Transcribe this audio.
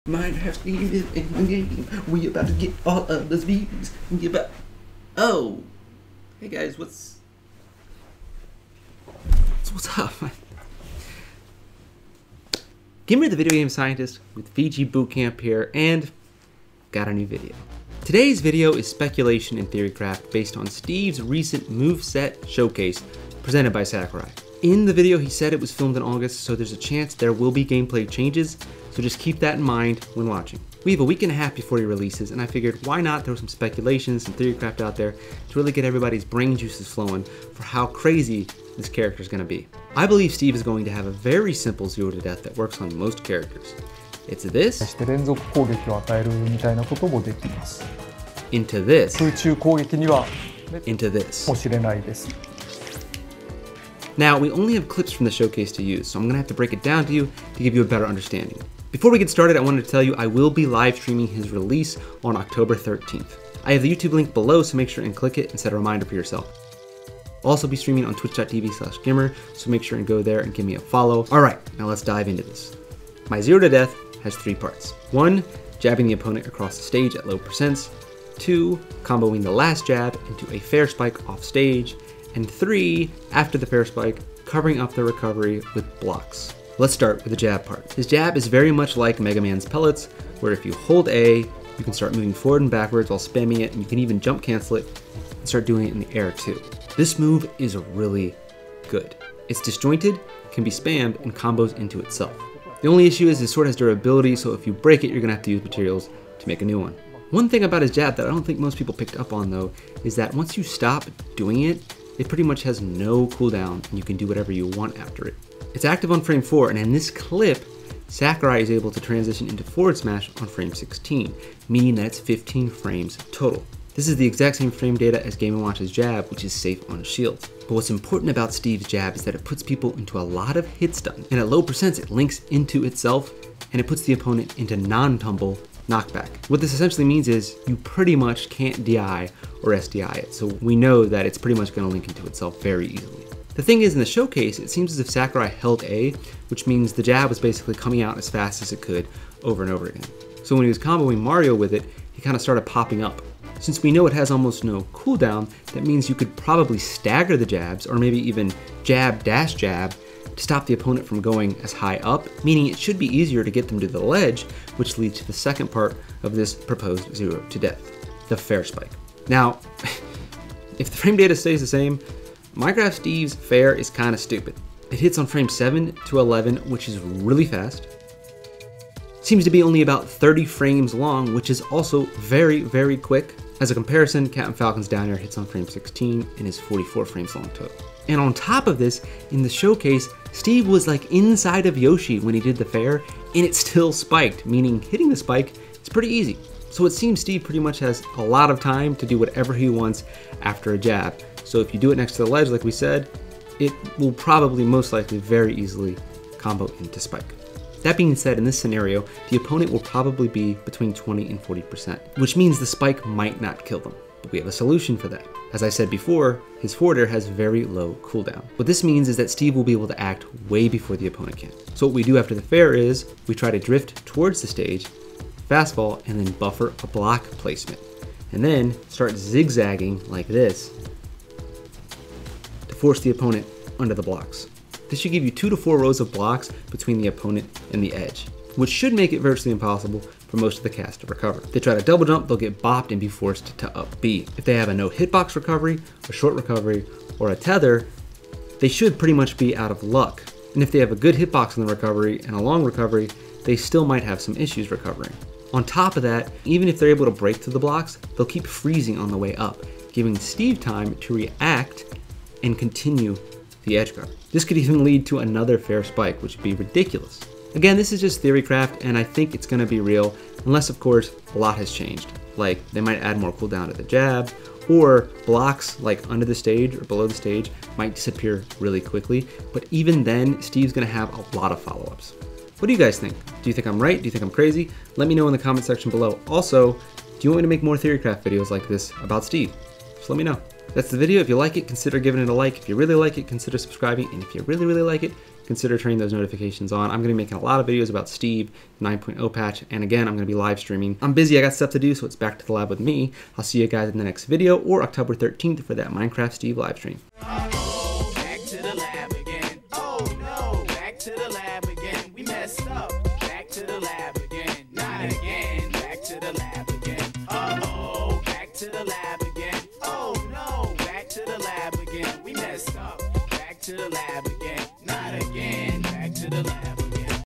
Minecraft Steve is in the game. We about to get all of those views. We about. Oh, hey guys, what's up? Gimmer, the video game scientist with Fiji Bootcamp here, and got a new video. Today's video is speculation and theorycraft based on Steve's recent moveset showcase presented by Sakurai. In the video, he said it was filmed in August, so there's a chance there will be gameplay changes, so just keep that in mind when watching. We have a week and a half before he releases, and I figured why not throw some speculations and theorycraft out there to really get everybody's brain juices flowing for how crazy this character is going to be. I believe Steve is going to have a very simple zero to death that works on most characters. It's this, して連続攻撃を与えるみたいなこともできます。 into this, 空中攻撃には into this. もしれないです。 Now, we only have clips from the showcase to use, so I'm going to have to break it down to you to give you a better understanding. Before we get started, I wanted to tell you I will be live streaming his release on October 13th. I have the YouTube link below, so make sure and click it and set a reminder for yourself. I'll also be streaming on twitch.tv/gimmer, so make sure and go there and give me a follow. All right, now let's dive into this. My zero to death has 3 parts. 1, jabbing the opponent across the stage at low percents. 2, comboing the last jab into a fair spike off stage. And 3, after the fair spike, covering up the recovery with blocks. Let's start with the jab part. His jab is very much like Mega Man's pellets, where if you hold A, you can start moving forward and backwards while spamming it, and you can even jump cancel it and start doing it in the air too. This move is really good. It's disjointed, can be spammed, and combos into itself. The only issue is his sword has durability, so if you break it, you're gonna have to use materials to make a new one. One thing about his jab that I don't think most people picked up on though, is that once you stop doing it, it pretty much has no cooldown and you can do whatever you want after it. It's active on frame 4, and in this clip, Sakurai is able to transition into forward smash on frame 16, meaning that it's 15 frames total. This is the exact same frame data as Game & Watch's jab, which is safe on shields. But what's important about Steve's jab is that it puts people into a lot of hit stun, and at low percents it links into itself, and it puts the opponent into non-tumble knockback. What this essentially means is you pretty much can't DI or SDI it, so we know that it's pretty much going to link into itself very easily. The thing is, in the showcase, it seems as if Sakurai held A, which means the jab was basically coming out as fast as it could over and over again. So when he was comboing Mario with it, he kind of started popping up. Since we know it has almost no cooldown, that means you could probably stagger the jabs, or maybe even jab dash jab, to stop the opponent from going as high up, meaning it should be easier to get them to the ledge, which leads to the second part of this proposed zero to death, the fair spike. Now, if the frame data stays the same, Minecraft Steve's fair is kind of stupid. It hits on frame 7 to 11, which is really fast. Seems to be only about 30 frames long, which is also very, very quick. As a comparison, Captain Falcon's down air hits on frame 16 and is 44 frames long total. And on top of this, in the showcase, Steve was like inside of Yoshi when he did the fair, and it still spiked, meaning hitting the spike is pretty easy. So it seems Steve pretty much has a lot of time to do whatever he wants after a jab. So if you do it next to the ledge, like we said, it will probably most likely very easily combo into spike. That being said, in this scenario, the opponent will probably be between 20 and 40%, which means the spike might not kill them. But we have a solution for that. As I said before, his forward air has very low cooldown. What this means is that Steve will be able to act way before the opponent can. So what we do after the fair is, we try to drift towards the stage, fastball, and then buffer a block placement. And then start zigzagging like this to force the opponent under the blocks. This should give you 2 to 4 rows of blocks between the opponent and the edge, which should make it virtually impossible for most of the cast to recover. If they try to double jump, they'll get bopped and be forced to up B. If they have a no hitbox recovery, a short recovery, or a tether, they should pretty much be out of luck. And if they have a good hitbox in the recovery and a long recovery, they still might have some issues recovering. On top of that, even if they're able to break through the blocks, they'll keep freezing on the way up, giving Steve time to react and continue the edge guard. This could even lead to another fair spike, which would be ridiculous. Again, this is just theorycraft, and I think it's gonna be real, unless of course, a lot has changed. Like, they might add more cooldown to the jab, or blocks like under the stage or below the stage might disappear really quickly, but even then, Steve's gonna have a lot of follow-ups. What do you guys think? Do you think I'm right? Do you think I'm crazy? Let me know in the comment section below. Also, do you want me to make more theorycraft videos like this about Steve? Just let me know. That's the video. If you like it, consider giving it a like. If you really like it, consider subscribing. And if you really, really like it, consider turning those notifications on. I'm going to be making a lot of videos about Steve 9.0 patch, and again, I'm going to be live streaming. I'm busy, I got stuff to do, so it's back to the lab with me. I'll see you guys in the next video or October 13th for that Minecraft Steve live stream. Uh-oh, back to the lab again. Oh no, back to the lab again. We messed up. Back to the lab again. Not again. Back to the lab again. Uh-oh, back to the lab again. Oh no, back to the lab again. We messed up. Back to the lab again.